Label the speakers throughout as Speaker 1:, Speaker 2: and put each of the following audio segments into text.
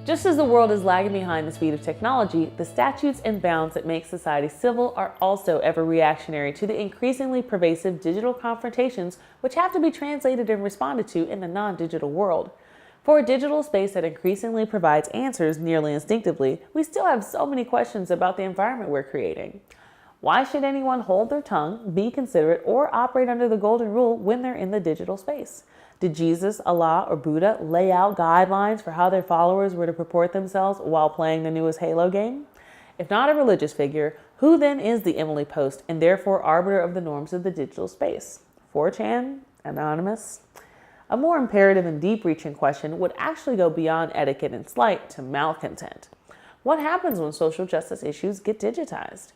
Speaker 1: Just as the world is lagging behind the speed of technology, the statutes and bounds that make society civil are also ever reactionary to the increasingly pervasive digital confrontations which have to be translated and responded to in the non-digital world. For a digital space that increasingly provides answers nearly instinctively, we still have so many questions about the environment we're creating. Why should anyone hold their tongue, be considerate, or operate under the golden rule when they're in the digital space? Did Jesus, Allah, or Buddha lay out guidelines for how their followers were to purport themselves while playing the newest Halo game? If not a religious figure, who then is the Emily Post and therefore arbiter of the norms of the digital space? 4chan? Anonymous? A more imperative and deep-reaching question would actually go beyond etiquette and slight to malcontent. What happens when social justice issues get digitized?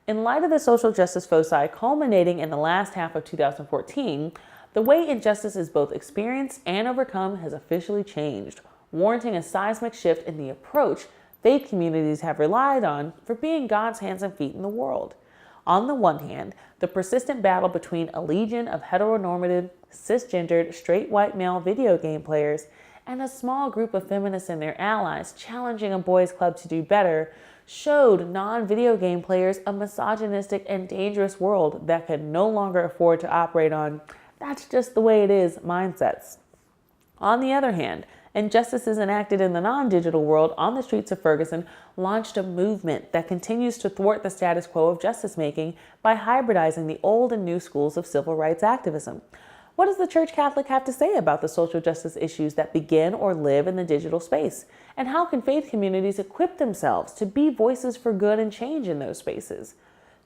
Speaker 1: In light of the social justice foci culminating in the last half of 2014, the way injustice is both experienced and overcome has officially changed, warranting a seismic shift in the approach faith communities have relied on for being God's hands and feet in the world. On the one hand, the persistent battle between a legion of heteronormative, cisgendered, straight white male video game players and a small group of feminists and their allies challenging a boys' club to do better showed non-video game players a misogynistic and dangerous world that could no longer afford to operate on "that's just the way it is" mindsets. On the other hand, injustices enacted in the non-digital world on the streets of Ferguson launched a movement that continues to thwart the status quo of justice-making by hybridizing the old and new schools of civil rights activism. What does the Church Catholic have to say about the social justice issues that begin or live in the digital space? And how can faith communities equip themselves to be voices for good and change in those spaces?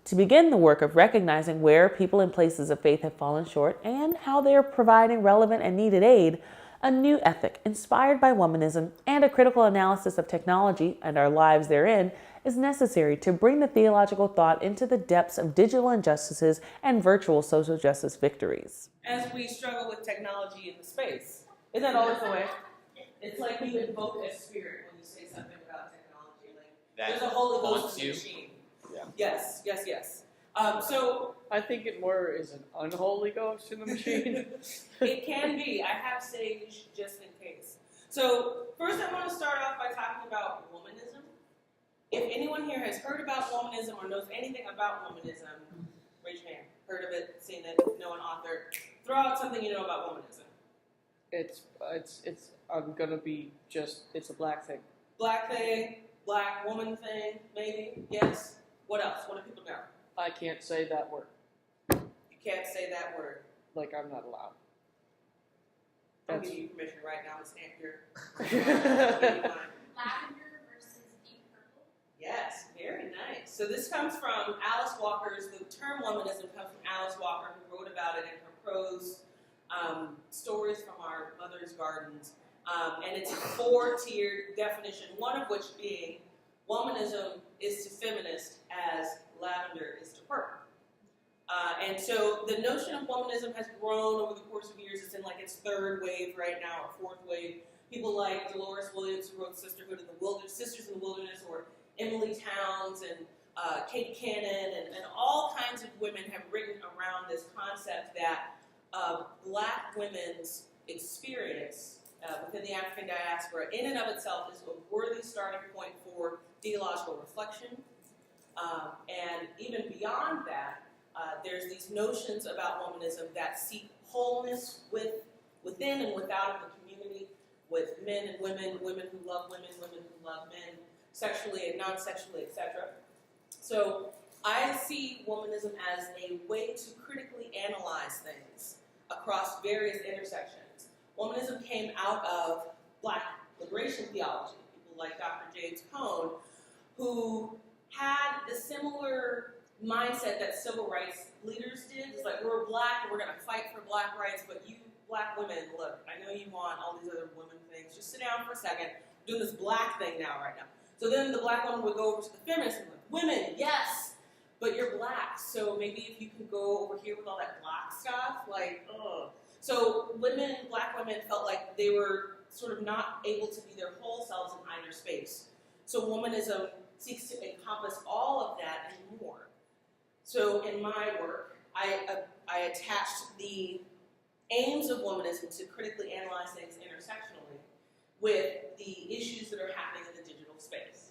Speaker 1: To begin the work of recognizing where people in places of faith have fallen short and how they are providing relevant and needed aid, a new ethic inspired by womanism and a critical analysis of technology and our lives therein is necessary to bring the theological thought into the depths of digital injustices and virtual social justice victories.
Speaker 2: As we struggle with technology in the space. Isn't that always the way? It's like you invoke a spirit when you say something about technology. Like there's a Holy Ghost in the machine.
Speaker 3: Yeah.
Speaker 2: Yes. So
Speaker 3: I think it more is an unholy ghost in the machine.
Speaker 2: it can be. I have sage just in case. So first I want to start off by talking about womanism. If anyone here has heard about womanism or knows anything about womanism, raise your hand. Heard of it, seen it, know an author. Throw out something you know about womanism.
Speaker 3: I'm gonna be just, it's a black thing.
Speaker 2: Black thing, black woman thing, maybe, yes. What else? What do people know?
Speaker 3: I can't say that word.
Speaker 2: You can't say that word.
Speaker 3: Like, I'm not allowed.
Speaker 2: I'll give you permission right now to stamp your...
Speaker 4: Lavender versus deep purple.
Speaker 2: Yes, very nice. So this comes from Alice Walker's, the term womanism comes from Alice Walker, who wrote about it in her prose, Stories from Our Mother's Gardens. And it's a 4-tiered definition, one of which being womanism is to feminist as lavender is to purple. And so the notion of womanism has grown over the course of years. It's in like its 3rd wave right now, or 4th wave. People like Dolores Williams, who wrote Sisters in the Wilderness, or Emily Towns, and Kate Cannon, and all kinds of women have written around this concept that black women's experience within the African diaspora in and of itself is a worthy starting point for theological reflection. And even beyond that, there's these notions about womanism that seek wholeness within and without the community, with men and women, women who love women, women who love men, sexually and non-sexually, etc. So I see womanism as a way to critically analyze things across various intersections. Womanism came out of black liberation theology, people like Dr. James Cone, who had the similar mindset that civil rights leaders did. It's like, we're black and we're going to fight for black rights, but you black women, look, I know you want all these other women things. Just sit down for a second. I'm doing this black thing right now. So then the black woman would go over to the feminists and be like, women, yes, but you're black, so maybe if you could go over here with all that black stuff, like, ugh. So black women felt like they were sort of not able to be their whole selves in either space. So womanism seeks to encompass all of that and more. So in my work, I attached the aims of womanism to critically analyze things intersectionally, with the issues that are happening in the digital space.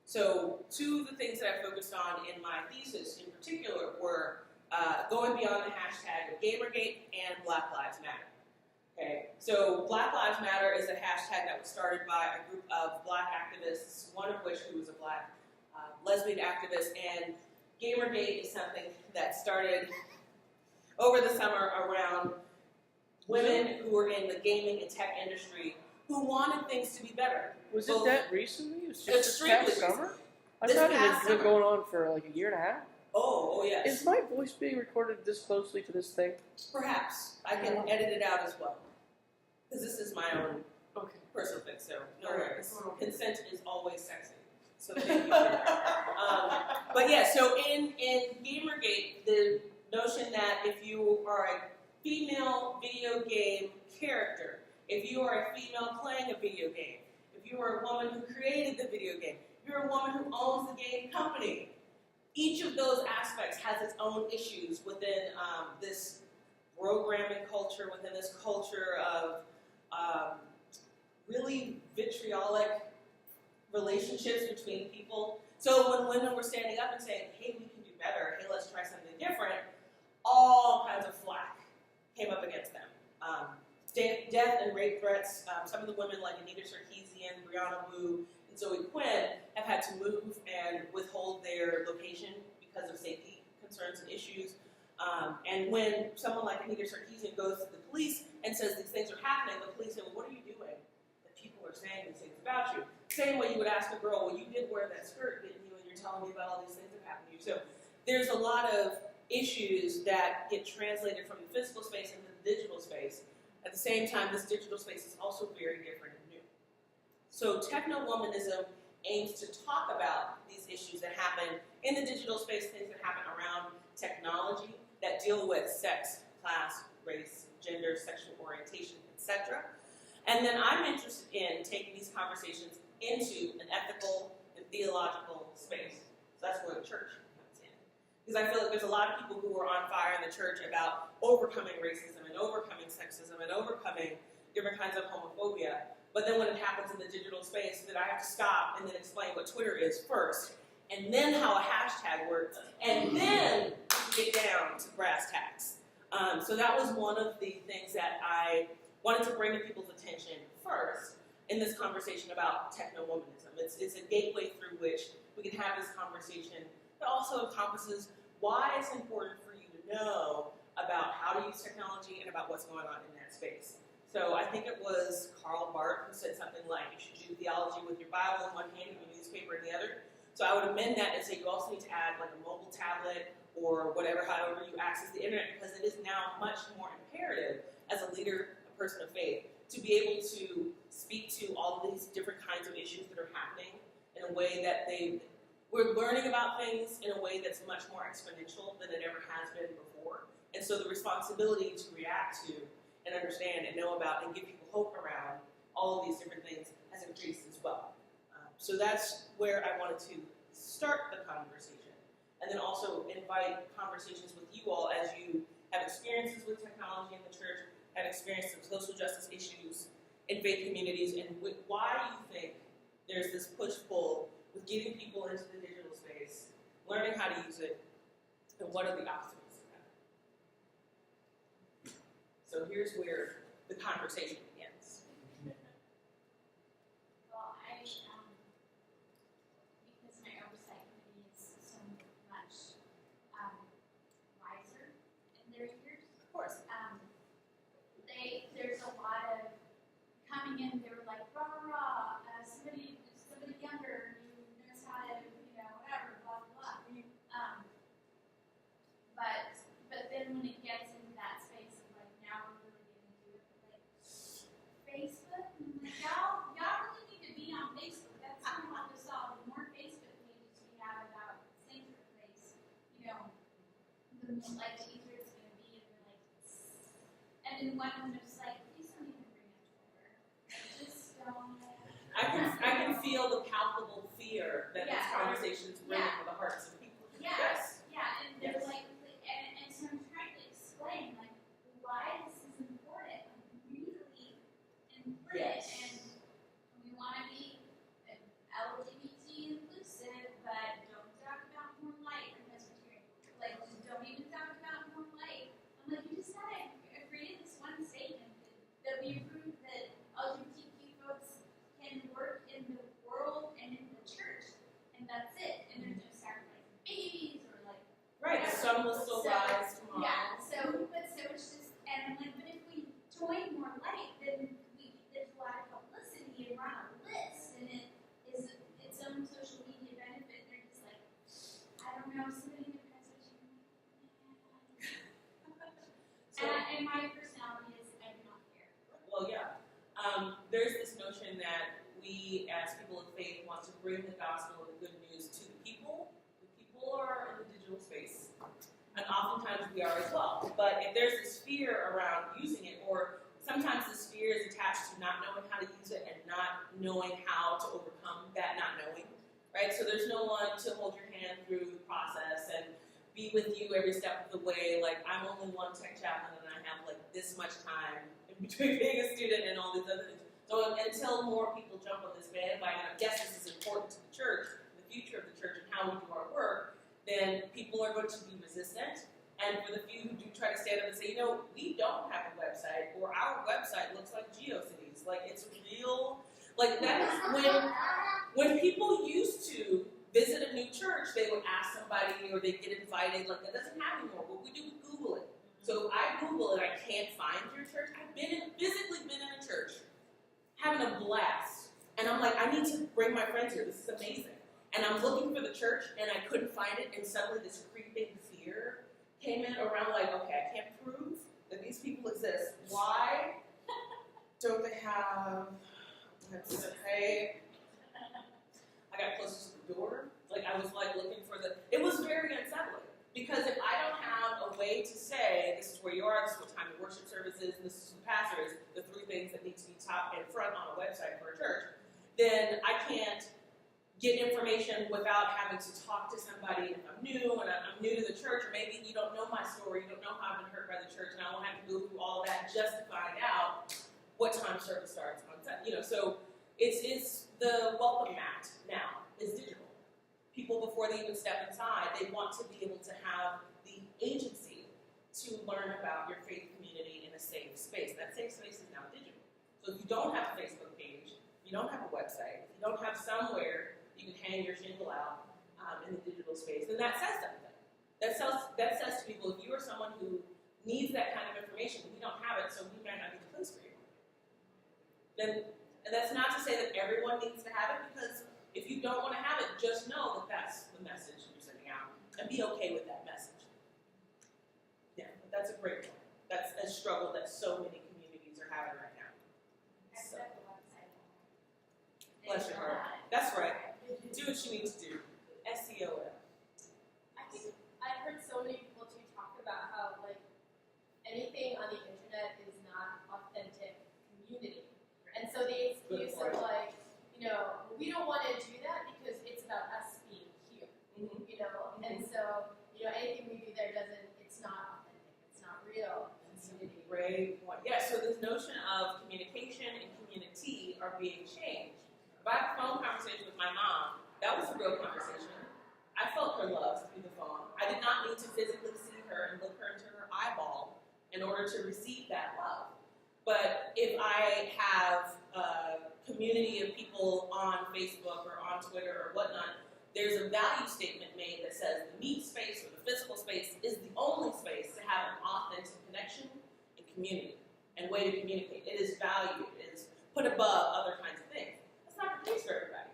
Speaker 2: So two of the things that I focused on in my thesis in particular were going beyond the hashtag of Gamergate and Black Lives Matter. Okay, so Black Lives Matter is a hashtag that was started by a group of black activists, one of which who was a black lesbian activist, and Gamergate is something that started over the summer around women who were in the gaming and tech industry who wanted things to be better.
Speaker 3: Was it that recently? It was just this
Speaker 2: Extremely
Speaker 3: past summer? I
Speaker 2: This
Speaker 3: thought it
Speaker 2: past
Speaker 3: had been
Speaker 2: summer.
Speaker 3: going on for like a year and a half.
Speaker 2: Oh yes.
Speaker 3: Is my voice being recorded this closely to this thing?
Speaker 2: Perhaps. I can edit it out as well. Because this is my own
Speaker 3: Okay.
Speaker 2: personal thing, so no
Speaker 3: All right.
Speaker 2: worries. Consent is always sexy. So thank you for that. But yeah, so in Gamergate, the notion that if you are a female video game character, if you are a female playing a video game, if you are a woman who created the video game, if you're a woman who owns the game company, each of those aspects has its own issues within this programming culture, within this culture of really vitriolic relationships between people. So when women were standing up and saying, hey, we can do better, hey, let's try something different, all kinds of flack came up against them. Death and rape threats, some of the women like Anita Sarkeesian, Brianna Wu, and Zoe Quinn have had to move and withhold their location because of safety concerns and issues. And when someone like Anita Sarkeesian goes to the police and says these things are happening, the police say, well, what are you doing that people are saying these things about you? Same way you would ask a girl, well, you did wear that skirt, didn't you? And you're telling me about all these things that happened to you. So there's a lot of issues that get translated from the physical space into the digital space. At the same time, this digital space is also very different and new. So Techno-Womanism aims to talk about these issues that happen in the digital space, things that happen around technology that deal with sex, class, race, gender, sexual orientation, etc. And then I'm interested in taking these conversations into an ethical and theological space. So that's where the church comes in. Because I feel like there's a lot of people who are on fire in the church about overcoming racism and overcoming sexism and overcoming different kinds of homophobia. But then when it happens in the digital space, then I have to stop and then explain what Twitter is first, and then how a hashtag works, and then get down to brass tacks. So that was one of the things that I wanted to bring to people's attention first in this conversation about techno-womanism. It's a gateway through which we can have this conversation that also encompasses why it's important for you to know about how to use technology and about what's going on in that space. So I think it was Karl Barth who said something like, you should do theology with your Bible in one hand and your newspaper in the other. So I would amend that and say you also need to add like a mobile tablet or whatever, however you access the internet, because it is now much more imperative as a leader, a person of faith, to be able to speak to all of these different kinds of issues that are happening in a way that we're learning about things in a way that's much more exponential than it ever has been before. And so the responsibility to react to and understand and know about and give people hope around all of these different things has increased as well. So that's where I wanted to start the conversation. And then also invite conversations with you all as you have experiences with technology in the church, have experienced some social justice issues in faith communities, and why you think there's this push-pull with getting people into the digital space, learning how to use it, and what are the obstacles to that. So here's where the conversation begins.
Speaker 4: Well, because my oversight committee is so much wiser in their years,
Speaker 2: Of course.
Speaker 4: there's a lot of coming in, they were like, rah, rah, rah, somebody younger who knows how to, whatever, blah, blah, blah. But then when it gets into that space of like, now we're really getting into it, like, Facebook, and I'm like, y'all really need to be on Facebook. That's going to help us all. The more Facebook pages we have about center place, the more, like, easier it's going to be. And then one of them was like, please don't even bring up Twitter. Just don't.
Speaker 2: I can feel the palpable fear that these
Speaker 4: Yeah.
Speaker 2: conversations bring
Speaker 4: Yeah.
Speaker 2: to the hearts of people.
Speaker 4: Yes. Yeah, and
Speaker 2: Yes.
Speaker 4: they're like, and so I'm trying to explain, why this is important, really important,
Speaker 2: Yes.
Speaker 4: and
Speaker 2: there's this notion that we, as people of faith, want to bring the gospel and the good news to the people. The people are in the digital space, and oftentimes we are as well. But if there's this fear around using it, or sometimes this fear is attached to not knowing how to use it and not knowing how to overcome that not knowing, right? So there's no one to hold your hand through the process and be with you every step of the way. Like, I'm only one tech chaplain and I have like this much time in between being a student and all these other things. So until more people jump on this bandwagon, I guess this is important to the church, the future of the church and how we do our work, then people are going to be resistant. And for the few who do try to stand up and say, you know, we don't have a website, or our website looks like GeoCities, like it's real, like that is when people used to visit a new church, they would ask somebody or they'd get invited, like that doesn't happen anymore. What we do, we Google it. So if I Google it, I can't find your church. I've physically been in a church, having a blast. And I'm like, I need to bring my friends here. This is amazing. And I'm looking for the church and I couldn't find it, and suddenly this creeping fear came in around like, okay, I can't prove that these people exist. Why don't they have, let's say, I got close to the door. Like, I was like looking for it was very unsettling. Because if I don't have a way to say, this is where you are, this is what time your worship service is, and this is who the pastor is, the three things that need to be top and front on a website for a church, then I can't get information without having to talk to somebody if I'm new and I'm new to the church, or maybe you don't know my story, you don't know how I've been hurt by the church, and I won't have to go through all of that just to find out what time service starts on Sunday. You know, so it's the welcome mat now is digital. People, before they even step inside, they want to be able to have the agency to learn about your faith community in a safe space. That safe space is now digital. So if you don't have a Facebook page, if you don't have a website, if you don't have somewhere you can hang your shingle out in the digital space, then that says something. That says to people, if you are someone who needs that kind of information, we don't have it, so we might not be the place for you. Then, and that's not to say that everyone needs to have it, because if you don't want to have it, just know that that's the message you're sending out, and be okay with that message. Yeah, but that's a great point. That's a struggle that so many communities are having right now. So, bless your heart. That's right. Do what you need to do. SEO.
Speaker 5: I think I've heard so many people too talk about how like anything on the internet is not authentic community, and so the excuse of like, you know, we don't want to do that because it's about us being here, you know, and so, you know, anything we do there it's not authentic, it's not real community.
Speaker 2: Great point. Yeah, so this notion of communication and community are being changed. If I have a phone conversation with my mom, that was a real conversation. I felt her love through the phone. I did not need to physically see her and look her into her eyeball in order to receive that love. But if I have a community of people on Facebook or on Twitter or whatnot, there's a value statement made that says the meet space or the physical space is the only space to have an authentic connection and community and way to communicate. It is valued. It is put above other kinds of things. That's not the case for everybody.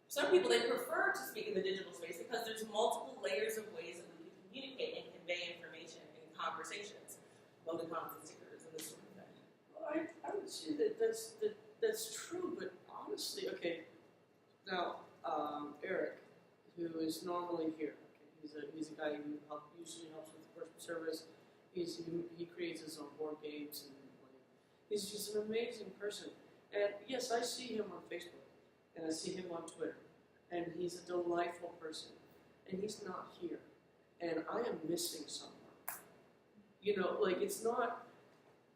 Speaker 2: Some people, they prefer to speak in the digital space because there's multiple layers of ways that we can communicate and convey information in conversations, emoticons and stickers and this sort of thing.
Speaker 3: Well, I would say that's true, but honestly, okay. Now, Eric, who is normally here, okay, he's a guy who usually helps with the worship service. He creates his own board games and like, he's just an amazing person. And yes, I see him on Facebook and I see him on Twitter, and he's a delightful person, and he's not here, and I am missing someone. You know, like it's not.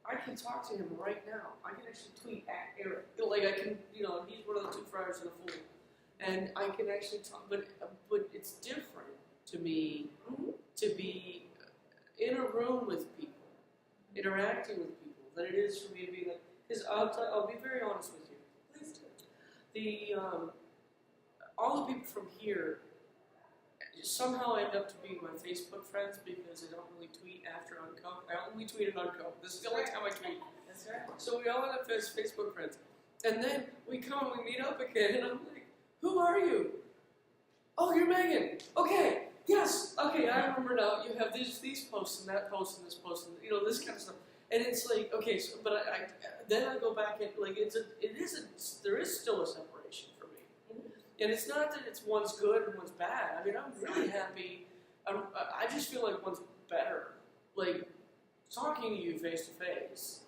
Speaker 3: I can talk to him right now. I can actually tweet at Eric. Like I can, you know, he's one of the two friars and a fool, and I can actually talk. But it's different to me to be in a room with people, interacting with people, than it is for me to be like. Because I'll be very honest with you.
Speaker 2: Please do.
Speaker 3: All the people from here somehow end up to be my Facebook friends because I don't really tweet after Uncover. I only tweeted Uncover. This is the only time I tweet.
Speaker 2: That's right.
Speaker 3: So we all end up as Facebook friends. And then we come and we meet up again, and I'm like, who are you? Oh, you're Megan. Okay, yes. Okay, I remember now. You have these posts and that post and this post and, you know, this kind of stuff. And it's like, okay, so, but I then I go back and like there is still a separation for me, and it's not that it's one's good and one's bad. I mean, I'm really happy. I just feel like one's better. Like talking to you face to face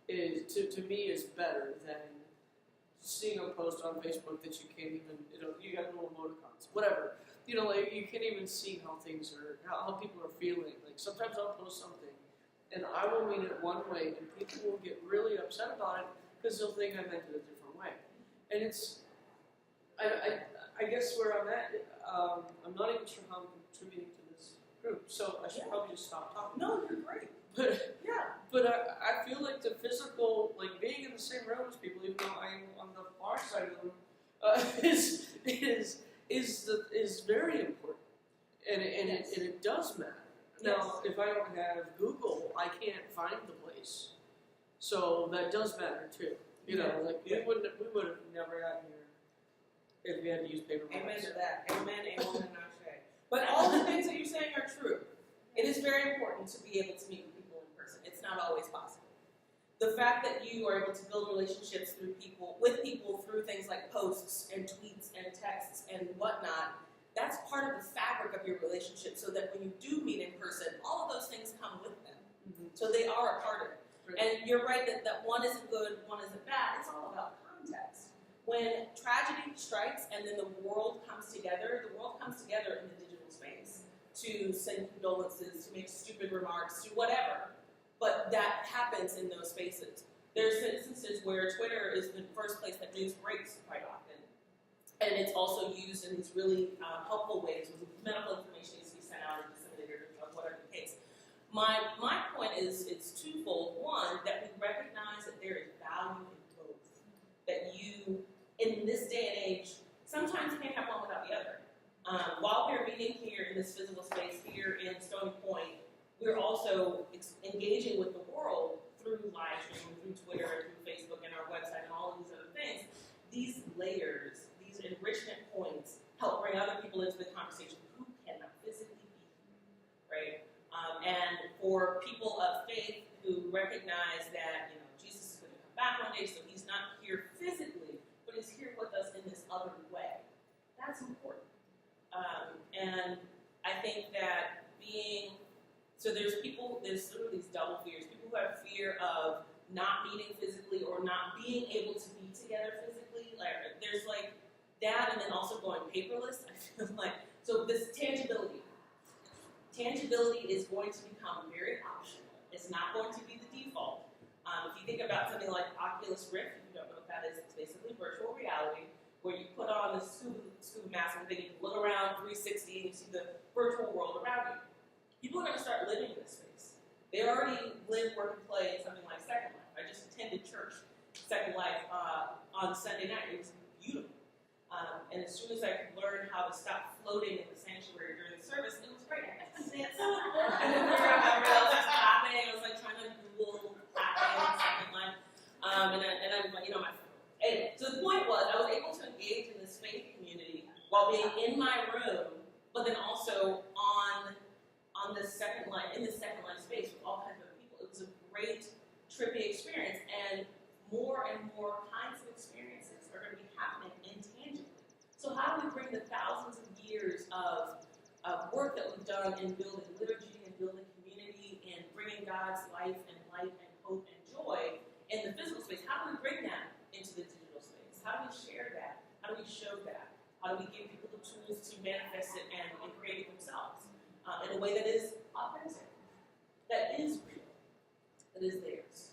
Speaker 3: is to me is better than seeing a post on Facebook that you can't even, you got little emoticons, whatever. Like you can't even see how things are, how people are feeling. Like sometimes I'll post something and I will mean it one way and people will get really upset about it because they'll think I meant it a different way. And it's, I guess where I'm at, I'm not even sure how I'm contributing to this group, so I should probably just stop talking.
Speaker 2: No, you're great.
Speaker 3: But
Speaker 2: Yeah.
Speaker 3: But I feel like the physical, like being in the same room as people, even though I'm on the far side of the room, is very important, and it does matter. Now, if I don't have Google, I can't find the place, so that does matter too. We would have never gotten here if we had to use paper maps.
Speaker 2: Amen to that. Amen, amen, and ashe. But all the things that you're saying are true. It is very important to be able to meet with people in person. It's not always possible. The fact that you are able to build relationships with people through things like posts and tweets and texts and whatnot, that's part of the fabric of your relationship, so that when you do meet in person, all of those things come with them.
Speaker 3: Mm-hmm.
Speaker 2: So they are a part of it.
Speaker 3: Right.
Speaker 2: And you're right that one isn't good, one isn't bad. It's all about context. When tragedy strikes and then the world comes together in the digital space to send condolences, to make stupid remarks, to whatever. But that happens in those spaces. There's instances where Twitter is the first place that news breaks quite often. And it's also used in these really helpful ways with medical information needs to be sent out or disseminated or whatever the case. My point is it's twofold. One, that we recognize that there is value in both. That you, in this day and age, sometimes can't have one without the other. While we're meeting here in this physical space here in Stony Point, we're also engaging with the world through live streaming, through Twitter, and through Facebook, and our website, and all of these other things. These layers, these enrichment points, help bring other people into the conversation who cannot physically be here, right? And for people of faith who recognize that Jesus is going to come back one day, so he's not here physically, but he's here with us in this other way. That's important. And I think that there's sort of these double fears. People who have fear of not meeting physically or not being able to be together physically. Like there's like that, and then also going paperless. I feel like, so this tangibility is going to become very optional. It's not going to be the default. If you think about something like Oculus Rift, if you don't know what that is, it's basically virtual reality, where you put on this scuba mask and then you can look around 360 and you see the virtual world around you. People are going to start living in this space. They already live, work, and play in something like Second Life. I just attended church Second Life on Sunday night. It was beautiful. And as soon as I could learn how to stop floating in the sanctuary during the service, it was great. I got to dance. And then figure out how everybody else was clapping. I was like trying to Google clapping Second Life. Anyway, so the point was, I was able to engage in this faith community while being in my room, but then also in this Second Life space with all kinds of people. It was a great, trippy experience, and more kinds of experiences are going to be happening intangibly. So how do we bring the thousands of years of work that we've done in building liturgy and building community and bringing God's life and light and hope and joy in the physical space, how do we bring that into the digital space? How do we share that? How do we show that? How do we give people the tools to manifest it and create it themselves in a way that is authentic, that is real, that is theirs?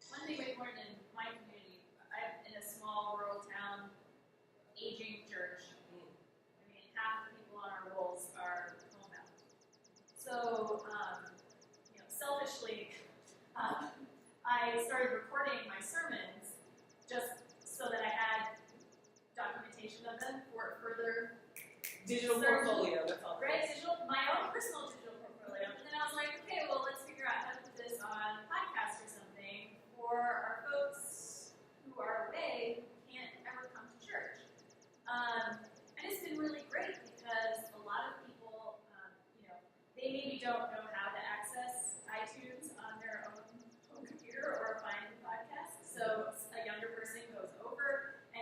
Speaker 4: One thing we've learned in my community, I'm in a small rural town, aging church. I mean, half the people on our rolls are homebound. So, selfishly, I started recording my sermons just so that I had documentation of them for further
Speaker 2: Digital portfolio, that's all.
Speaker 4: right, my own personal digital portfolio. And then I was like, okay, well, let's figure out how to put this on a podcast or something for our folks who are away, who can't ever come to church. And it's been really great because a lot of people, they maybe don't know how to access iTunes on their own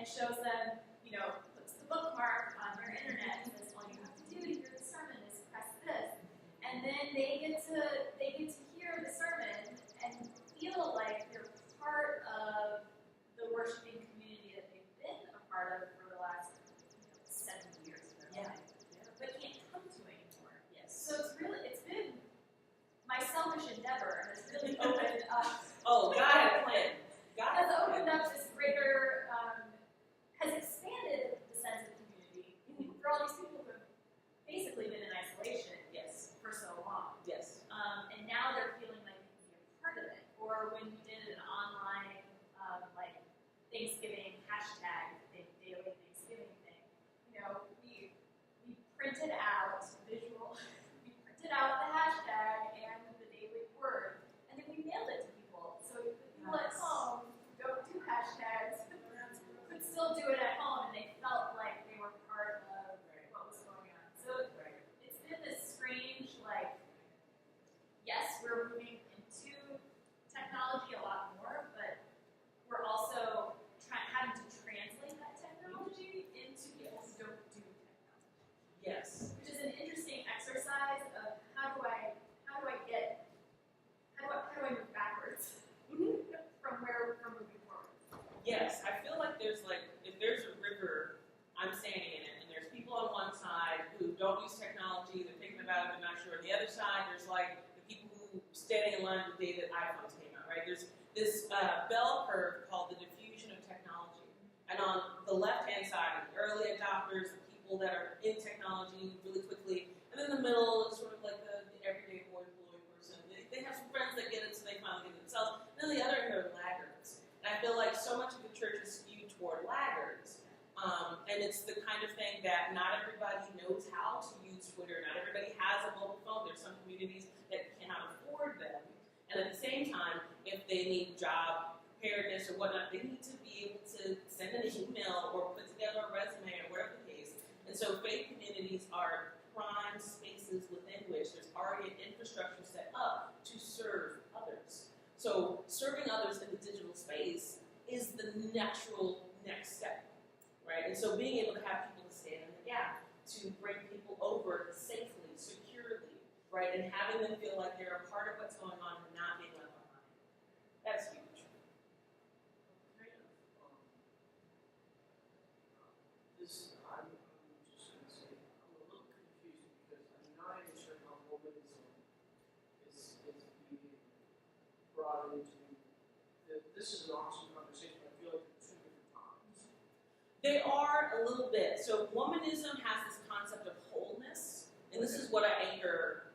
Speaker 5: and shows them, puts the bookmark on their internet and says, all you have to do to hear the sermon is press this. And then they get to hear the sermon and feel like they're part of the worshiping community that they've been a part of for the last 7 years of their life, but can't come to anymore.
Speaker 2: Yes.
Speaker 5: So it's been my selfish endeavor, and it's really opened up.
Speaker 2: Oh, God had a plan. God
Speaker 5: Has
Speaker 2: had a
Speaker 5: opened
Speaker 2: plan.
Speaker 5: up this greater, has expanded the sense of community for all these people who have basically been in isolation
Speaker 2: Yes.
Speaker 5: for so long.
Speaker 2: Yes.
Speaker 5: And now they're feeling like they can be a part of it. Or when we did an online, like Thanksgiving hashtag thing, daily Thanksgiving thing, we printed out we printed out the hashtag and the daily word, and then we mailed it to people. So the people at home who don't do hashtags could still do it at home, and they felt like they were part of what was going on. So it's been this strange, yes, we're moving into technology a lot more, but we're also having to translate that technology into people who don't do technology.
Speaker 2: Yes.
Speaker 5: Which is an interesting exercise of how do I move backwards from moving forward.
Speaker 2: Yes, I feel like if there's a river, I'm standing in it, and there's people on one side who don't use technology, they're thinking about it, they're not sure. On the other side, there's the people who standing in line the day that iPhones came out, right? There's this bell curve called the diffusion of technology. And on the left-hand side, the early adopters, the people that are in technology really quickly, and then the middle is sort of like the everyday boy person. They have some friends that get it, so they finally get it themselves. And then the other end are laggards. And I feel like so much of the church is skewed toward laggards. And it's the kind of thing that not everybody knows how to use Twitter. Not everybody has a mobile phone. There's some communities that cannot afford them. And at the same time, if they need job preparedness or whatnot, they need to be able to send an email or put together a resume or whatever the case. And so faith communities are prime spaces within which there's already an infrastructure set up to serve others. So serving others in the digital space is the natural next step, right? And so being able to have people to stand in the gap, to bring people over safely, securely, right? And having them feel like they're a part of what's going on and not being left behind. That's huge.
Speaker 3: I'm just going to say, I'm a little confused because I'm not even sure how womanism is being brought into. This is an awesome conversation, but I feel like it's two different times.
Speaker 2: They are a little bit. So womanism has this concept of wholeness, and this is what I anchor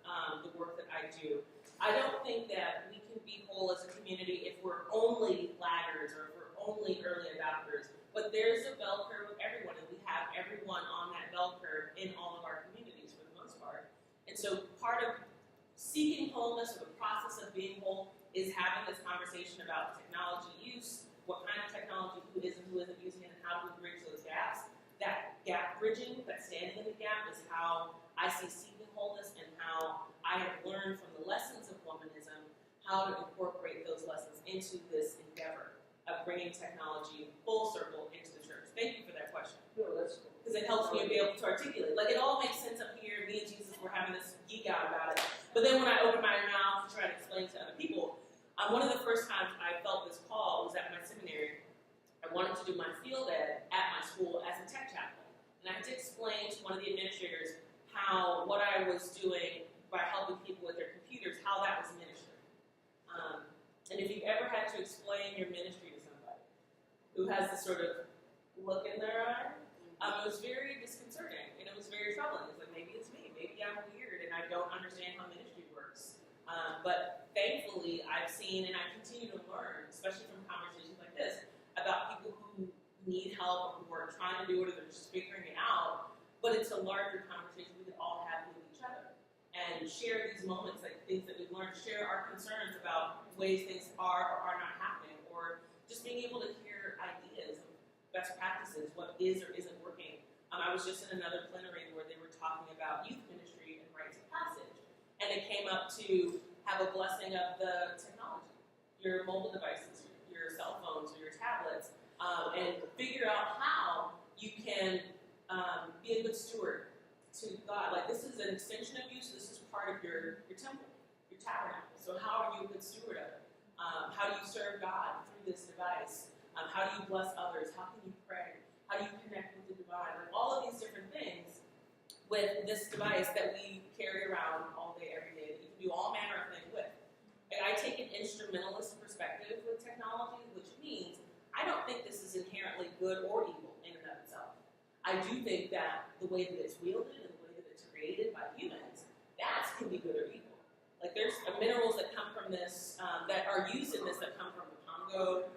Speaker 2: the work that I do. I don't think that we can be whole as a community if we're only laggards or if we're only early adopters, but there's a bell curve of everyone, and we have everyone on that bell curve in all of our communities for the most part. And so part of seeking wholeness or the process of being whole is having this conversation about technology use, what kind of technology, who is and who isn't using it, and how do we bridge those gaps. That gap bridging, that standing in the gap, is how I see seeking wholeness and how I have learned from the lessons of womanism how to incorporate those lessons into this endeavor of bringing technology full circle into the church. Thank you for that question.
Speaker 3: No, that's cool.
Speaker 2: Because it helps me to be able to articulate. Like, it all makes sense up here. Me and Jesus were having this geek out about it. But then when I open my mouth to try to explain to other people, one of the first times I felt this call was at my seminary. I wanted to do my field ed at my school as a tech chaplain. And I had to explain to one of the administrators how what I was doing by helping people with their computers, how that was ministry. And if you've ever had to explain your ministry to somebody who has this sort of look in their eye, it was very disconcerting and it was very troubling. It's like, maybe it's me, maybe I'm weird and I don't understand how ministry works. But thankfully, I've seen and I continue to learn, especially from conversations like this, about people who need help or who are trying to do it or they're just figuring it out. But it's a larger conversation we could all have with each other and share these moments, like things that we've learned, share our concerns about ways things are or are not happening, or just being able to hear ideas of best practices, what is or isn't working. I was just in another plenary where they were talking about youth ministry and rites of passage, and it came up to have a blessing of the technology, your mobile devices, your cell phones, or your tablets, and figure out an extension of you, so this is part of your temple, your tabernacle. So how are you a good steward of it? How do you serve God through this device? How do you bless others? How can you pray? How do you connect with the divine? Like all of these different things with this device that we carry around all day, every day, that you can do all manner of things with. And I take an instrumentalist perspective with technology, which means I don't think this is inherently good or evil in and of itself. I do think that the way that it's wielded and the way that it's created by humans, that can be good or evil. Like there's minerals that come from this, that are used in this that come from the Congo.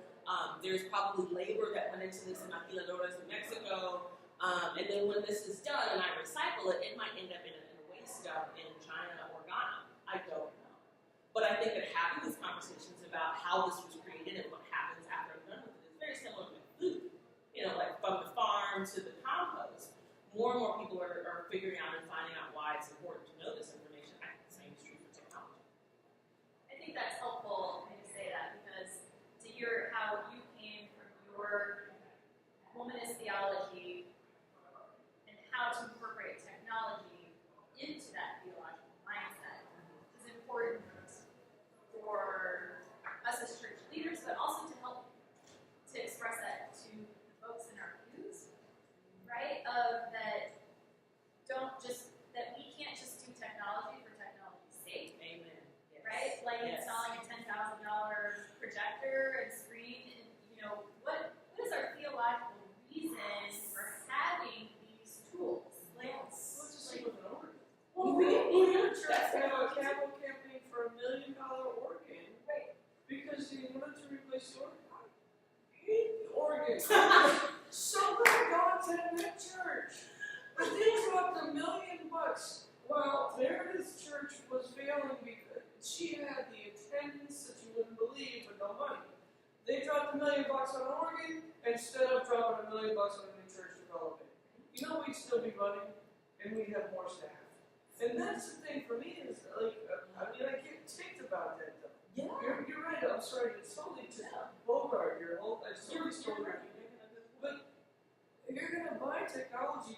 Speaker 2: There's probably labor that went into this in Maquiladoras, New Mexico. And then when this is done and I recycle it, it might end up in a waste dump in China or Ghana. I don't know. But I think that having these conversations about how this was created and what happens after I'm done with it is very similar to food. You know, like from the farm to the compost. More and more people are figuring out and finding out why it's important to know this information. I think the same is true for technology.
Speaker 5: I think that's helpful for you to say that, because to hear how you came from your womanist theology and how to incorporate technology into that theological mindset is important for us as church leaders, but also to help to express that to folks in our pews, right? That we can't just do technology for technology's sake.
Speaker 2: Amen. Yes.
Speaker 5: Right? Like
Speaker 2: Yes.
Speaker 5: installing a $10,000 projector and screen, and what is our theological reason for having these tools? Like,
Speaker 3: Well, it's just like with an organ.
Speaker 5: well,
Speaker 3: We
Speaker 5: right.
Speaker 3: had a church have a capital campaign for $1 million organ because they wanted to replace the organ. I hate the organ. So many gods in that church. But they dropped $1 million. Well, Meredith's church was failing because she had the attendance that you wouldn't believe, but no money. They dropped $1 million on an organ instead of dropping $1 million on a new church development. You know, we'd still be running, and we'd have more staff. And that's the thing for me is like, I get ticked about that though.
Speaker 2: Yeah.
Speaker 3: You're right. I'm sorry. It's totally to Bogart. Your whole. I totally stole your. But if you're gonna buy technology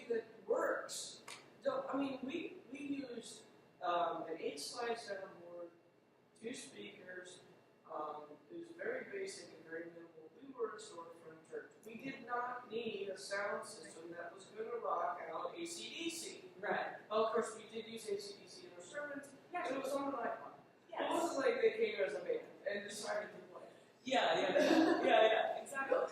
Speaker 3: that works. We used an 8-slide soundboard, 2 speakers. It was very basic and very minimal. We were a storefront church. We did not need a sound system that was going to rock out AC/DC.
Speaker 2: Right.
Speaker 3: Well, of course, we did use AC/DC in our sermons, but it was on an iPod.
Speaker 2: Yes.
Speaker 3: It wasn't like they came as a band and decided to play.
Speaker 2: Yeah, exactly.
Speaker 3: But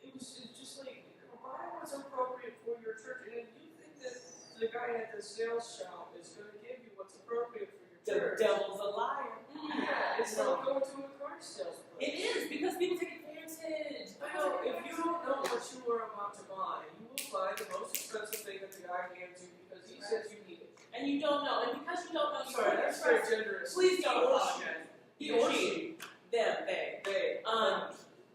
Speaker 3: it was just like, buy what's appropriate for your church. And if you think that the guy at the sales shop is going to give you what's appropriate for your
Speaker 2: The
Speaker 3: church,
Speaker 2: devil's a liar.
Speaker 3: yeah, it's like going to a car sales place.
Speaker 2: It is, because people take advantage.
Speaker 3: I know, if you don't know what you are about to buy, you will buy the most expensive thing that the guy hands you because he says you need it.
Speaker 2: And you don't know, and because you don't know, you
Speaker 3: Sorry,
Speaker 2: don't
Speaker 3: that's very
Speaker 2: trust.
Speaker 3: generous.
Speaker 2: Please don't
Speaker 3: Or
Speaker 2: apologize.
Speaker 3: He or she.
Speaker 2: Them, they.
Speaker 3: They.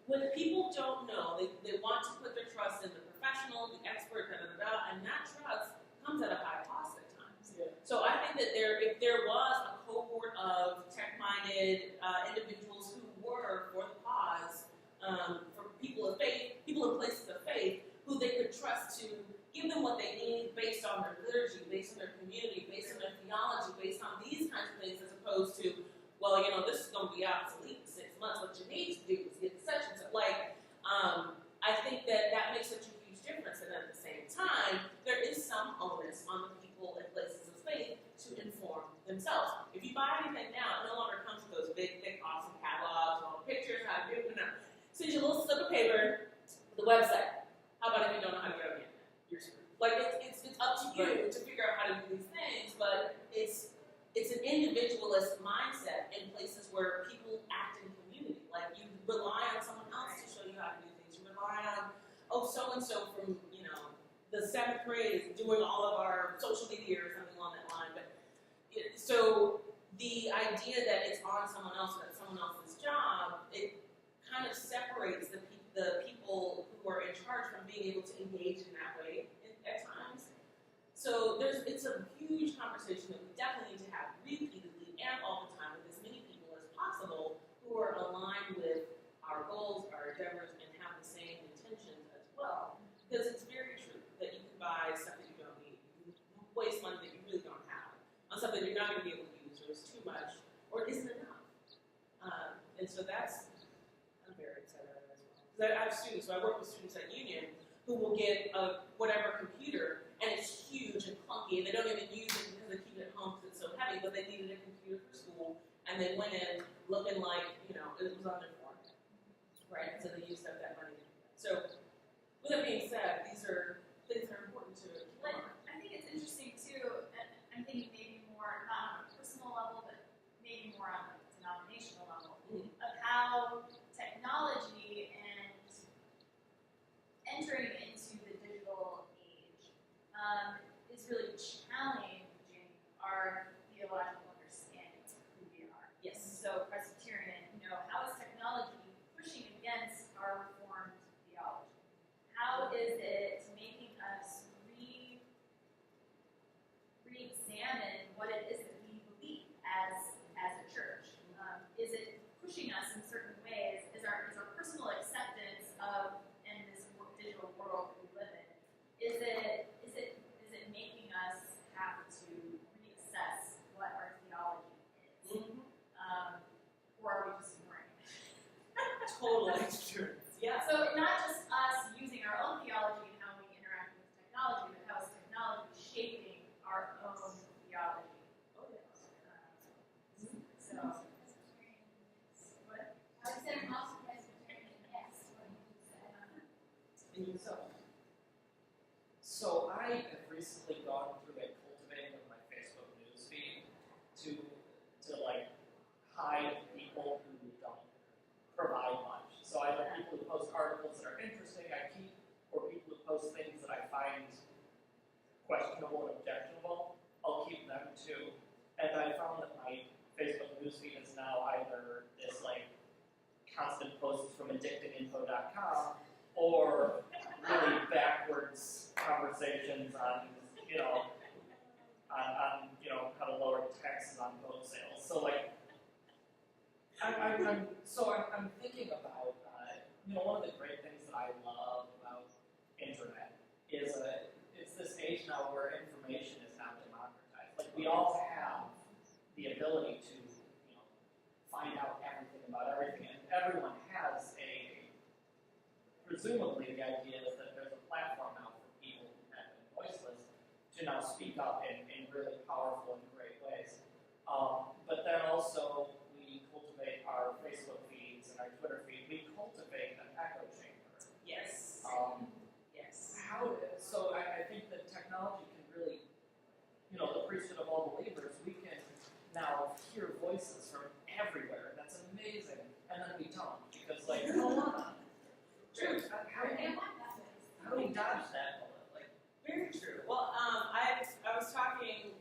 Speaker 2: When people don't know, they want to put their trust in the professional, the expert, and that trust comes at a high cost at times.
Speaker 3: Yeah.
Speaker 2: So I think that if there was a cohort of tech-minded individuals who were for the cause, for people of faith, people in places of faith, who they could trust to give them what they need based on their liturgy, based on their community, based on their theology, based on these kinds of things, as opposed to, well, this is going to be obsolete in 6 months. What you need to do is get such and such. I think that makes such a huge difference. And at the same time, there is some onus on the people in places of faith to inform themselves. If you buy anything now, it no longer comes with those big, thick, awesome catalogs, all the pictures, how to do it. Send you a little slip of paper with the website. How about if you don't know how to get on the internet? You're screwed. It's up to you to figure out how to do these things, but it's an individualist mindset in places where people act in community. Like, you rely on someone else to show you how to do things. You rely on, so-and-so from, the 7th grade is doing all of our social media or something along that line. But so the idea that it's on someone else, or that's someone else's job, it kind of separates the people who are in charge from being able to engage in that way at times. So it's a huge conversation that we definitely need to have repeatedly and all the time with as many people as possible who are aligned with our goals, our endeavors, and have the same intentions as well. Because it's very true that you can buy stuff that you don't need. You can because I have students, so I work with students at Union who will get a whatever computer, and it's huge and clunky, and they don't even use it because they keep it at home because it's so heavy, but they needed a computer for school, and they went in looking like, it was on their form, right? So they used up that money. So, with that being said, these are things that are important to keep in mind.
Speaker 4: I think it's interesting too, and I'm thinking maybe more, not on a personal level, but maybe more on a denominational level, of how technology and entering into the digital age is really challenging our theological understanding of who we are.
Speaker 2: Yes.
Speaker 4: So Presbyterian, how is technology pushing against our Reformed theology? How is it making us re-examine what it is that we believe as a church? Is it pushing us in certain ways? Is our personal acceptance of in this digital world that we live in? Is it making us have to reassess what our theology is, or are we just ignoring it?
Speaker 2: Totally true. Yeah.
Speaker 4: So not just us using our own theology and how we interact with technology, but how is technology shaping our own theology?
Speaker 2: Oh, yes.
Speaker 4: So, what?
Speaker 5: I would say I'm also Presbyterian, yes, what you said.
Speaker 2: And yourself.
Speaker 6: So I have recently gone through a cultivating of my Facebook newsfeed to like hide people who don't provide much. So I like people who post articles that are interesting, I keep, or people who post things that I find questionable and objectionable, I'll keep them too. And I found that my Facebook newsfeed is now either this like constant posts from addictedinfo.com or really backwards conversations on how to lower taxes on boat sales. So like, I'm thinking about one of the great things that I love about internet is it's this age now where information is now democratized. Like we all have the ability to find out everything about everything, and everyone has presumably the idea is that there's a platform now for people who have been voiceless to now speak up in really powerful and great ways. But then also we cultivate our Facebook feeds and our Twitter feed. We cultivate an echo chamber.
Speaker 2: Yes. Yes.
Speaker 6: So I think that technology can really, the priesthood of all believers, we can now hear voices from everywhere. That's amazing. And then we don't, because come on. True. How do we dodge that bullet?
Speaker 2: Very true. Well, I was talking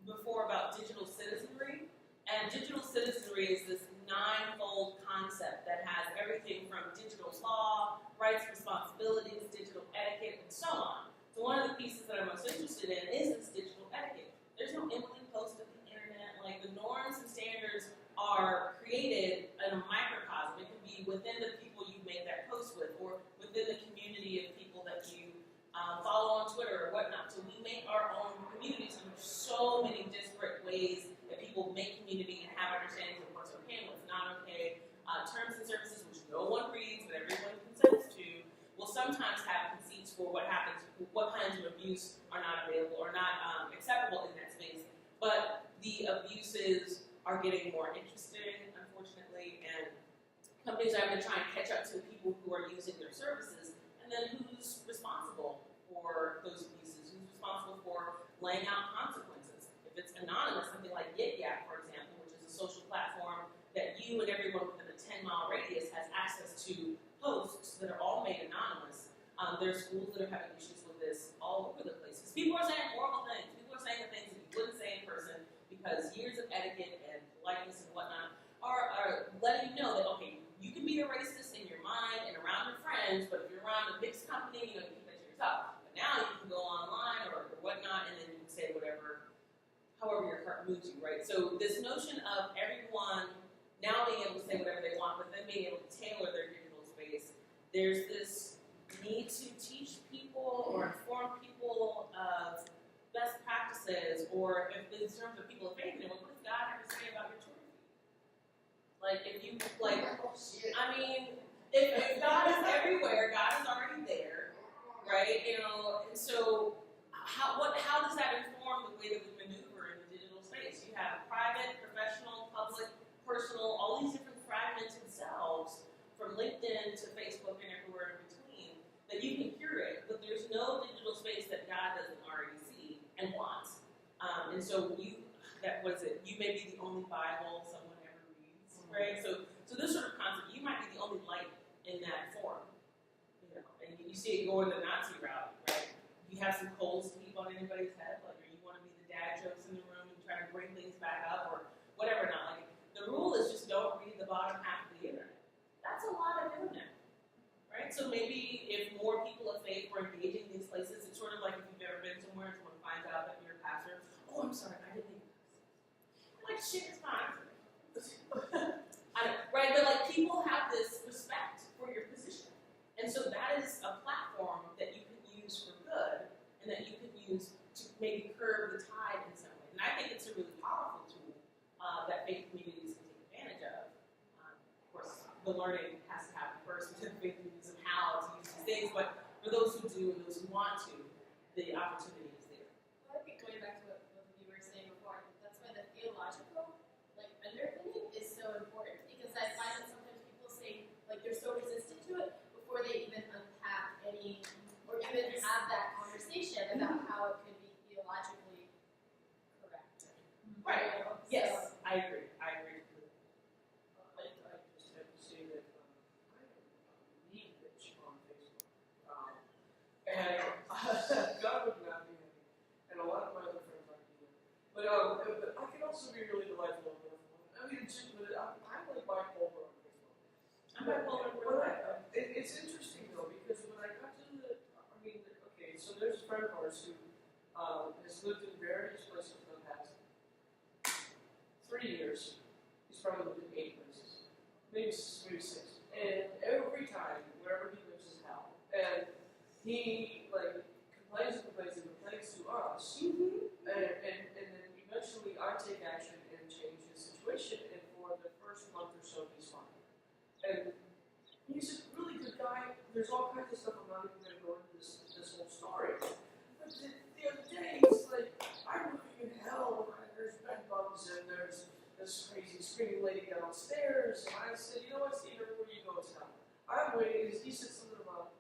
Speaker 2: before about digital citizenry, and digital citizenry is this ninefold concept that has everything from digital law, rights, responsibilities, digital etiquette, and so on. So one of the pieces that I'm most interested in is this digital etiquette. There's no Emily post of the internet. Like the norms and standards are created in a microcosm. It can be within the people you make that post with, or within the community of people that you follow on Twitter or whatnot. So we make our own communities, and there's so many disparate ways that people make community and have understandings of what's okay and what's not okay. Terms and services, which no one reads, but everyone consents to, will sometimes have conceits for what happens, what kinds of abuse are not available or not acceptable in that space. But the abuses are getting more interesting, unfortunately, and companies are going to try and catch up to the people who are using their services, and then who's responsible for those abuses? Who's responsible for laying out consequences? If it's anonymous, something like Yik Yak, for example, which is a social platform that you and everyone within a 10-mile radius has access to posts that are all made anonymous. There are schools that are having issues with this all over the place. Because people are saying horrible things. People are saying the things that you wouldn't say in person because years of etiquette and politeness and whatnot are letting you know that, okay, you can be a racist in your mind and around your friends, but if you're around a mixed company, you keep that to yourself. But now you can go online or whatnot, and then you can say however your heart moves you, right? So this notion of everyone now being able to say whatever they want, but then being able to tailor their digital space, there's this need to teach people or inform people of best practices, or if in terms of people of faith, what does God have to say about your Twitter feed? If God is everywhere, how does that inform the way that we maneuver in the digital space? You have private, professional, public, personal, all these different fragmented selves from LinkedIn to Facebook and everywhere in between that you can curate, but there's no digital space that God doesn't already see and wants. And so you may be the only Bible someone ever reads, right? So this sort of concept, you might be the only light in that form, and you see it going the Nazi route, right? You have some coals to heap on anybody's head, like, or you want to be the dad jokes in the room and try to bring things back up, or whatever. Not like the rule is just don't read the bottom half of the internet. That's a lot of internet, right? So maybe if more people of faith were engaging in these places, it's sort of like if you've ever been somewhere and someone finds out that you're a pastor. Oh, I'm sorry, I didn't mean to. Like, shit is fine. Right? But like, people have this respect for your position. And so that is a platform that you can use for good and that you can use to maybe curb the tide in some way. And I think it's a really powerful tool that faith communities can take advantage of. Of course, the learning has to happen first within faith communities of how to use these things, but for those who do and those who want to, the opportunity is there.
Speaker 5: Well, I think going back to what both of you were saying before, that's why the theological underpinning is so important, because I find that sometimes people say, they're so resistant to it before they even unpack any, or even have that conversation about how it could be theologically correct.
Speaker 2: Right.
Speaker 5: So,
Speaker 2: Yes, I agree. I
Speaker 3: just have to say that I am mean bitch on Facebook. And God would not be happy. And a lot of my other friends aren't either. But I can also be really delightful and wonderful. I mean, I'm like bipolar on Facebook.
Speaker 2: I'm bipolar in real life.
Speaker 3: It's interesting though, because when I got to okay, so there's a friend of ours who has lived in various places for the past 3 years. He's probably lived in 8 places, maybe 6. And every time, wherever he lives is hell. And he complains to us, and then eventually I take action and change his situation. And for the first month or so, he's fine. And he's a really good guy. There's all kinds of stuff. I'm not even going to go into this whole story. But the other day, he's like, I'm living in hell. There's bed bugs and there's this crazy screaming lady downstairs. And I said, you know what, Steve, everywhere you go, it's hell. I'm waiting. He said something about,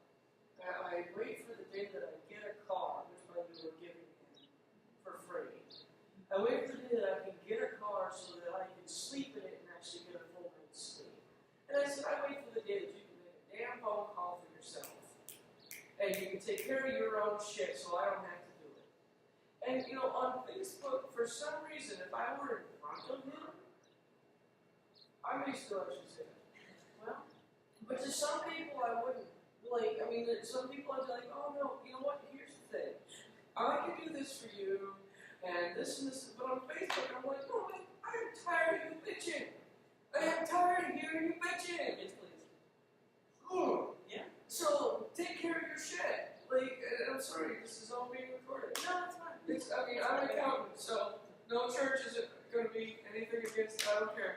Speaker 3: I wait for the day that I get a car, which by the way we're giving him for free. I wait for the day that I can get a car so that I can sleep in it and actually get a full night's sleep. And I said, I wait for the day that you can make a damn phone call for yourself. And you can take care of your own shit so I don't have to do it. And on Facebook, for some reason, if I were in front of him, I may still actually say that. Well, but to some people I wouldn't. Some people I'd be like, oh no, you know what, here's the thing. I can do this for you, and this, but on Facebook I'm like, no man, I'm tired of you bitching. I am tired of hearing you bitching.
Speaker 2: Yes, please.
Speaker 3: Ooh.
Speaker 2: Yeah.
Speaker 3: So take care of your shit. And I'm sorry, this is all being recorded.
Speaker 2: No, that's fine.
Speaker 3: I'm an accountant, so no church isn't going to be anything against. I don't care.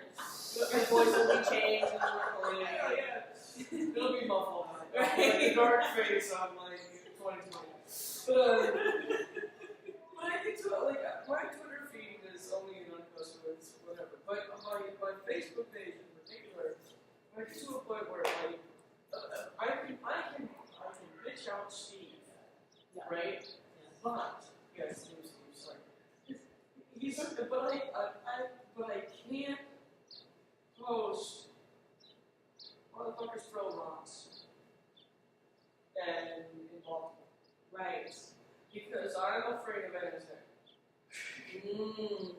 Speaker 2: Your voice will be changed in the recording.
Speaker 3: Yeah. It'll be muffled.
Speaker 2: Right.
Speaker 3: Like a dark face on 2020. But I get to my Twitter feed is only an unpost with whatever. But my Facebook page in particular, I get to a point where I can bitch out Steve, right? Yeah. But yes, Steve, sorry. But I can't post motherfuckers throw rocks and in Baltimore.
Speaker 2: Right.
Speaker 3: Because I'm afraid of NSA.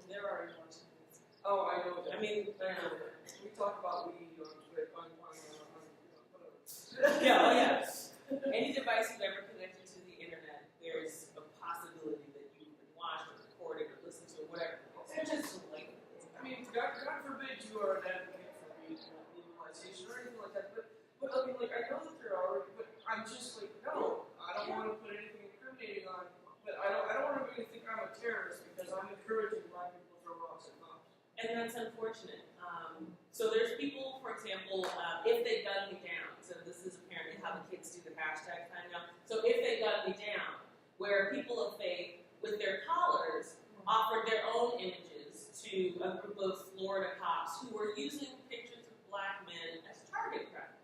Speaker 2: There are enforcements.
Speaker 3: Oh, I know that.
Speaker 2: I mean,
Speaker 3: we talk about weed on Twitter, on
Speaker 2: yeah, oh yeah. Any device you've ever connected to the internet, there's a possibility that you've been watched or recorded or listened to or whatever. It's just like,
Speaker 3: God forbid you are an advocate for weed legalization or anything like that. But I know that there are, but I'm just like, no, I don't want to put anything incriminating on. But I don't want everybody to think I'm a terrorist because I'm encouraging black people to throw rocks at bombs.
Speaker 2: and that's unfortunate. So there's people, for example, if they gun me down. So this is apparently how the kids do the hashtag time now. So if they gun me down, where people of faith with their collars, offered their own images to a group of Florida cops who were using pictures of black men as target practice.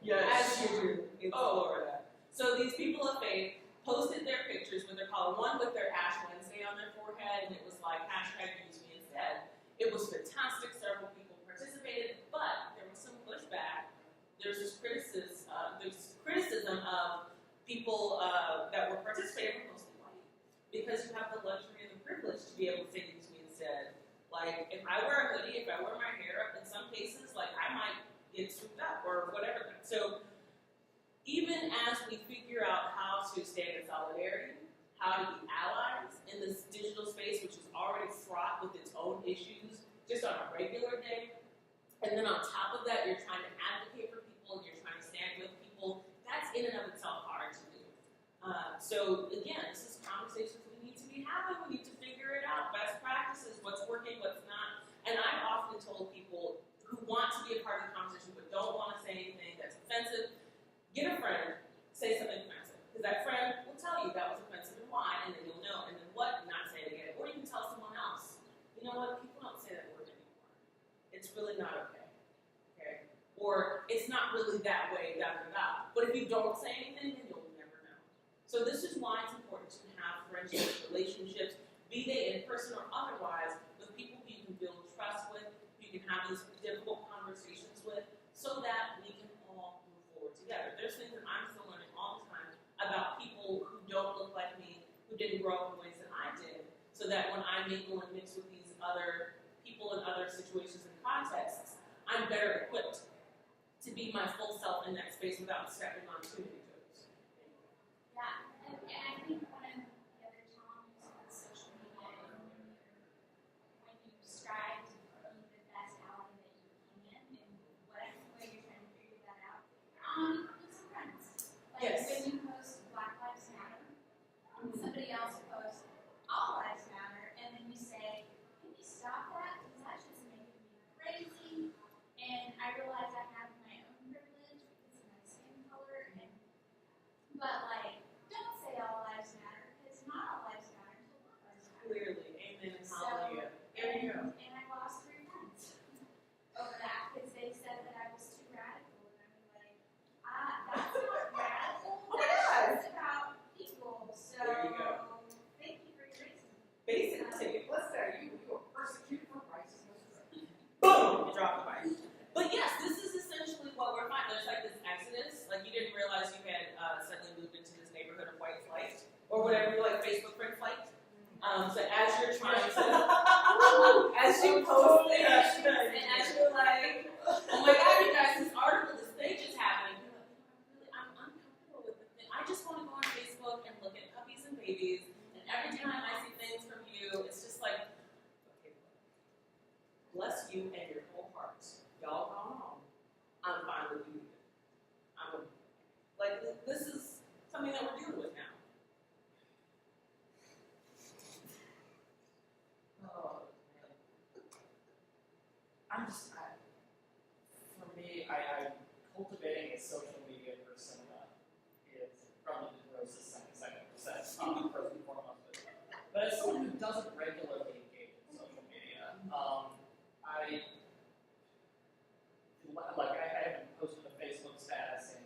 Speaker 3: Yes.
Speaker 2: As you do in Florida. So these people of faith posted their pictures with their collar, one with their Ash Wednesday on their forehead, and it was like, #UseMeInstead. It was fantastic. Several people participated, but there was some pushback. There's this criticism of people that were participating, were mostly white, because you have the luxury and the privilege to be able to say use me instead. Like, if I wear a hoodie, if I wear my hair up, in some cases, like, I might get swooped up or whatever. So even as we figure out how to stand in solidarity, how to be allies in this digital space, which is already fraught with its own issues just on a regular day, and then on top of that, you're trying to advocate for people, you're trying to stand with people, that's in and of itself hard to do. So again, this is conversations we need to be having, we need to figure it out, best practices, what's working, what's not. And I've often told people who want to be a part of the conversation but don't want to say anything that's offensive, get a friend, say something offensive. Because that friend will tell you that was offensive and why, and then you'll know. And then what? Not say it again. Or you can tell someone else. You know what? People don't say that word anymore. It's really not okay. Okay? Or it's not really that way, da-da-da. But if you don't say anything, then you'll never know. So this is why it's important to have friendships, relationships, be they in person or otherwise, with people who you can build trust with, who you can have these difficult conversations with, so that we can all move forward together. There's things that I'm still learning all the time about people who don't look like me, who didn't grow up in ways that I did, so that when I mingle and mix with these other people in other situations and contexts, I'm better equipped to be my full self in that space without stepping on too many toes.
Speaker 4: Yeah, and I think one of the other challenges with social media is when you strive to be the best ally that you can, and whatever way you're trying to figure that out, with some friends. Like
Speaker 2: Yes.
Speaker 4: when you post Black Lives Matter, and somebody else posts All Lives Matter, and then you say, can you stop that? Because that's just making me crazy. And I realize I have my own privilege because of my skin color, but like, don't say all lives matter, because not all lives matter until Black lives matter.
Speaker 2: Clearly, amen and
Speaker 4: So,
Speaker 2: hallelujah. There you go.
Speaker 4: And I lost 3 friends over that because they said that I was too radical, and I'm like, that's not radical. That's just about people. So
Speaker 2: There you go.
Speaker 4: thank you for erasing me.
Speaker 2: Basically,
Speaker 7: What's that? You were persecuted for righteousness?
Speaker 2: boom, you drop the mic. But yes, this is essentially what we're finding. There's like this exodus. Like you didn't realize you had suddenly moved into this neighborhood of white flight or whatever, like Facebook friend flight. So as you're trying to, as you post things, and as you're like, oh my God, you guys, this article, this thing just happened. You're like, I'm uncomfortable with the thing. I just want to go on Facebook and look at puppies and babies. And every time I see things from you, it's just like, okay, bless you and your whole heart. Y'all gone home. I'm fine with you. This is something that we're dealing with now.
Speaker 6: Oh, man. For me, cultivating a social media persona is from the grossest sentence I've ever said, first and foremost. But as someone who doesn't regularly engage in social media, I haven't posted a Facebook status in,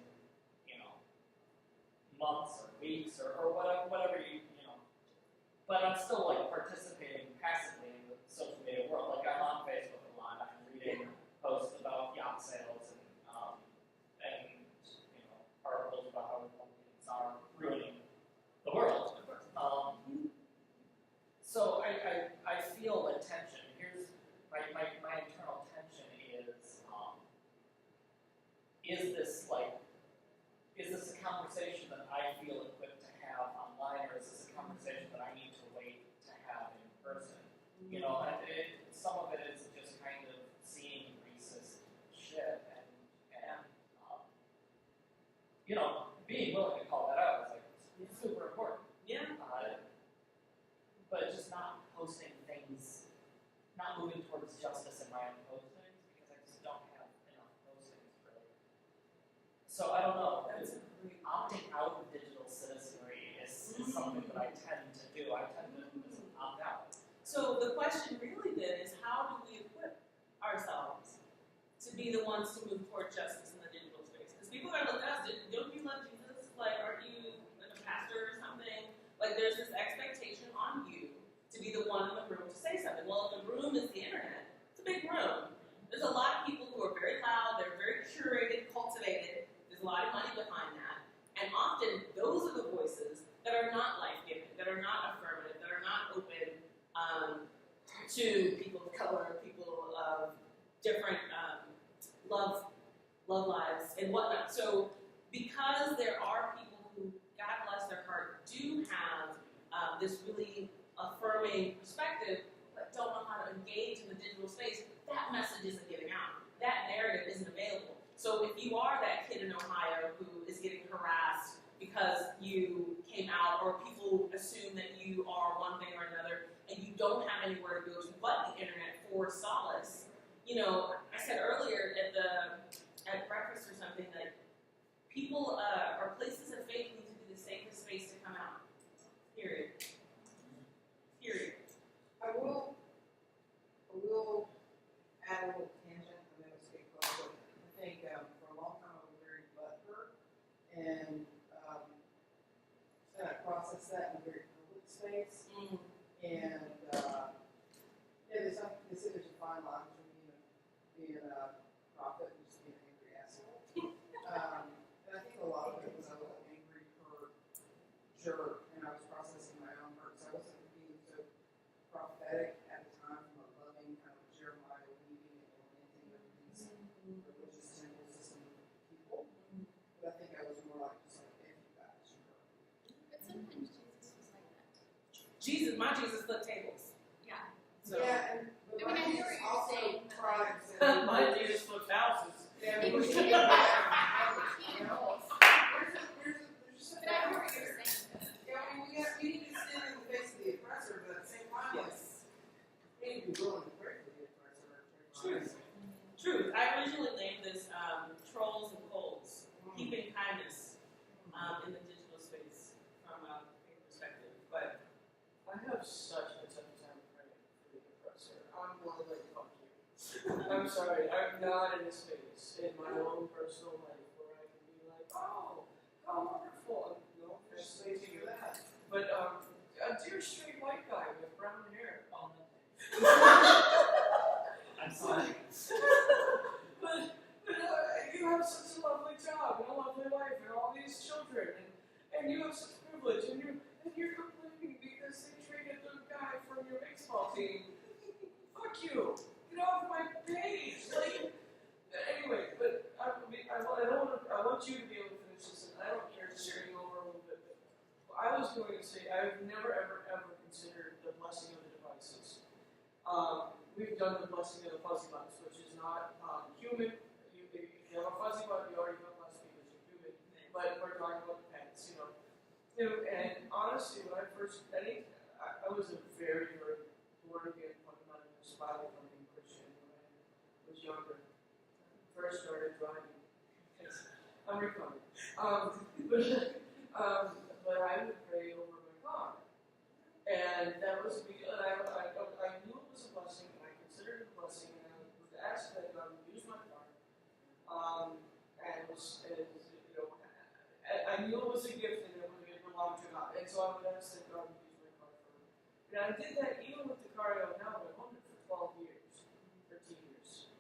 Speaker 6: months or weeks or whatever you know. But I'm still participating passively in the social media world. Like I'm on Facebook a lot. I'm reading posts about yacht sales and articles about how Republicans are ruining the world. So I feel a tension. Here's my internal tension is this a conversation that I feel equipped to have online, or is this a conversation that I need to wait to have in person? And some of it is just kind of seeing racist shit and being willing to call that out is it's super important.
Speaker 2: Yeah.
Speaker 6: But just not posting things, not moving towards justice in my own postings because I just don't have enough postings really. So I don't know. Opting out of digital citizenry is something that I tend to do. I tend to
Speaker 2: So the question really then is, how do we equip ourselves to be the ones to move toward justice in the digital space? Because people are going to look at us, don't you love Jesus? Like, aren't you like a pastor or something? Like, there's this expectation on you to be the one in the room to say something. Well, if the room is the internet, it's a big room. There's a lot of people who are very loud, they're very curated, cultivated. There's a lot of money behind that. And often, those are the voices that are not life-giving, that are not affirmative, that are not open to people of color, people of different love lives, and whatnot. So, because there are people who, God bless their heart, do have this really affirming perspective, but don't know how to engage in the digital space, that message isn't getting out. That narrative isn't available. So if you are that kid in Ohio who is getting harassed because you came out, or people assume that you are one thing or another, and you don't have anywhere to go to but the internet for solace, you know, I said earlier at breakfast or something that people or places of faith need to be the safest space to come out. Period.
Speaker 7: I will add a little tangent. I know it's getting close, but I think for a long time I was very butthurt and kind of process that in a very public space. And there's a fine line between being a prophet and just being an angry asshole. And I think a lot of it was I was an angry, hurt jerk, and I was processing my own hurt, so I wasn't being so prophetic at the time from a loving kind of Jeremiah weaving and lamenting over these religious temple system people. But I think I was more like just like, if you guys, you hurt me.
Speaker 5: But sometimes Jesus was like that.
Speaker 2: My Jesus flipped tables.
Speaker 5: Yeah.
Speaker 2: So.
Speaker 7: Yeah, and but
Speaker 5: I mean, I
Speaker 7: my
Speaker 5: hear
Speaker 7: Jesus
Speaker 5: what you're
Speaker 7: also
Speaker 5: saying, but
Speaker 7: tried to say,
Speaker 6: My Jesus flipped houses.
Speaker 7: yeah,
Speaker 5: He
Speaker 7: but
Speaker 5: was
Speaker 7: we
Speaker 5: eating
Speaker 7: can't
Speaker 5: both. Eating both.
Speaker 7: there's just
Speaker 5: But I hear what you're saying.
Speaker 7: yeah, I mean, we need to stand in the face of the oppressor, but at the same time, like,
Speaker 2: Yes.
Speaker 7: we need to be willing to pray for the oppressor.
Speaker 2: Truth. I originally named this Trolls and Colds, keeping kindness in the digital space from a perspective. But
Speaker 3: I have such a tough time praying for the oppressor. I'm going like, fuck you. I'm sorry, I'm not in a space in my own personal life where I can be like, oh, how wonderful. No, there's space to do that. But a dear straight white guy with brown hair. Oh,
Speaker 6: I'm sorry.
Speaker 3: but you have such a lovely job and a lovely life and all these children and you have such privilege and you're complaining because they traded the guy from your baseball team. Fuck you! Get off my page! Like, anyway, but I want you to be able to finish this, and I don't care sharing over a little bit. But I was going to say I've never ever considered the blessing of the devices. We've done the blessing of the fuzzy buttons, which is not human. If you have a fuzzy button, you already have less because you're human. But we're talking about the pets, you know. And honestly, when I first, I was a very, very born-again fundamentalist, Bible-believing Christian when I was younger. First started driving. I'm recovering. But I would pray over my car. And that was because I knew it was a blessing, and I considered it a blessing, and I would ask that God would use my car. I knew it was a gift and it belonged to God. And so I would ask that God would use my car for me. And I did that even with the car I own now. I've owned it for 12 years, 13 years.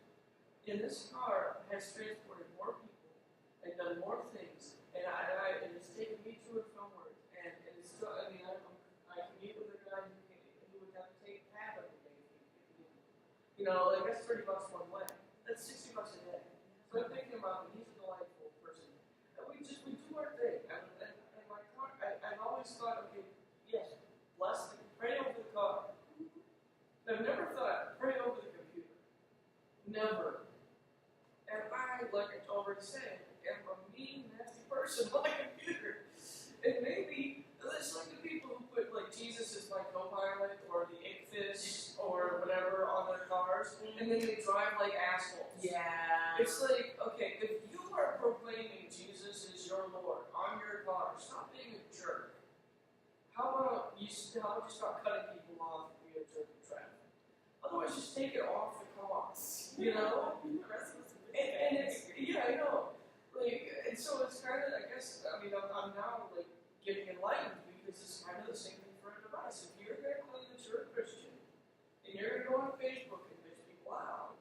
Speaker 3: And this car has transported more people and done more things. And it has taken me to and from work. And it's still, I mean, I commute with a guy who would have to take a cab every day if he didn't. You know, like that's $30 one way. That's $60 a day. So I'm thinking about him. He's a delightful person. And we do our thing. And my car, I've always thought, okay, yes, bless the, pray over the car. I've never thought, pray over the computer. Never. And I, like I already said, am a mean, nasty person on the computer. And maybe, it's like the people who put like Jesus as my co-pilot or the Ichthys or whatever on their cars, and then they drive like assholes.
Speaker 2: yeah.
Speaker 3: It's like, okay, if you are proclaiming Jesus is your Lord on your car, stop being a jerk. How about you stop cutting people off and be a jerk and just take it off the costs, you know? And it's, yeah, I know. Like, and so it's kind of, I guess, I mean, I'm now, like, getting enlightened because it's kind of the same thing for a device. If you're going to claim that you're a Christian, and you're going to go on Facebook and bitch people out,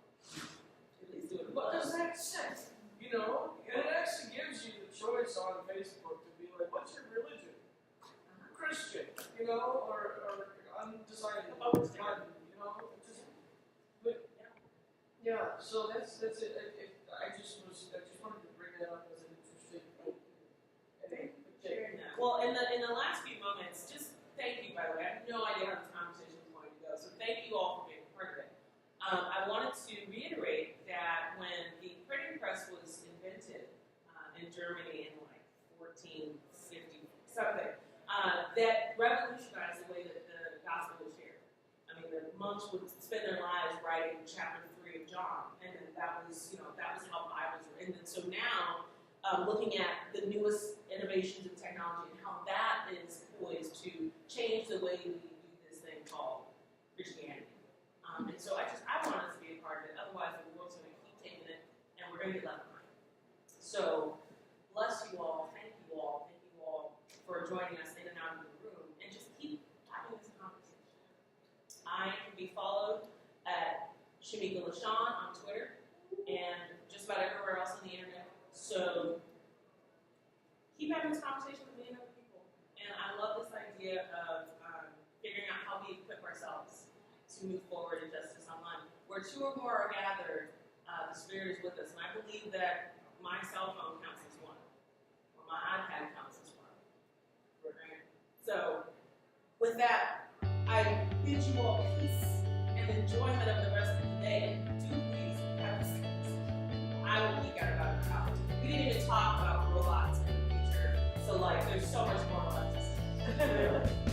Speaker 2: At least do it.
Speaker 3: what does that say? You know? And it actually gives you the choice on Facebook to be like, what's your religion? Christian, you know, or undecided, you know? Just, but, yeah, so that's it. I just wanted to bring that up as an interesting thing.
Speaker 2: Well, in the last few moments, just thank you, by the way. I have no idea how this conversation is going to go, so thank you all for being part of it. I wanted to reiterate that when the printing press was invented in Germany in like 1450 something, that revolutionized the way that the gospel was shared. I mean, the monks would spend their lives writing chapter 3 of John, and then that was how Bibles were. And then so now, looking at the newest innovations in technology and how that is poised to change the way we do this thing called Christianity. And so I want us to be a part of it. Otherwise, the world's going to keep taking it, and we're going to get left behind. So, bless you all. Thank you all for joining us in and out of the room, and just keep having this conversation. I can be followed at Shamika LaShawn on Twitter and just about everywhere else on the internet. So keep having this conversation with me and other people. And I love this idea of figuring out how we equip ourselves to move forward in justice online. Where two or more are gathered, the Spirit is with us. And I believe that my cell phone counts as one, or my iPad counts as one. Right? So with that, I bid you all peace and enjoyment of the rest of the day. And do please have this conversation. I will geek out about the house. We didn't even talk about robots in the future. So like, there's so much more left to say.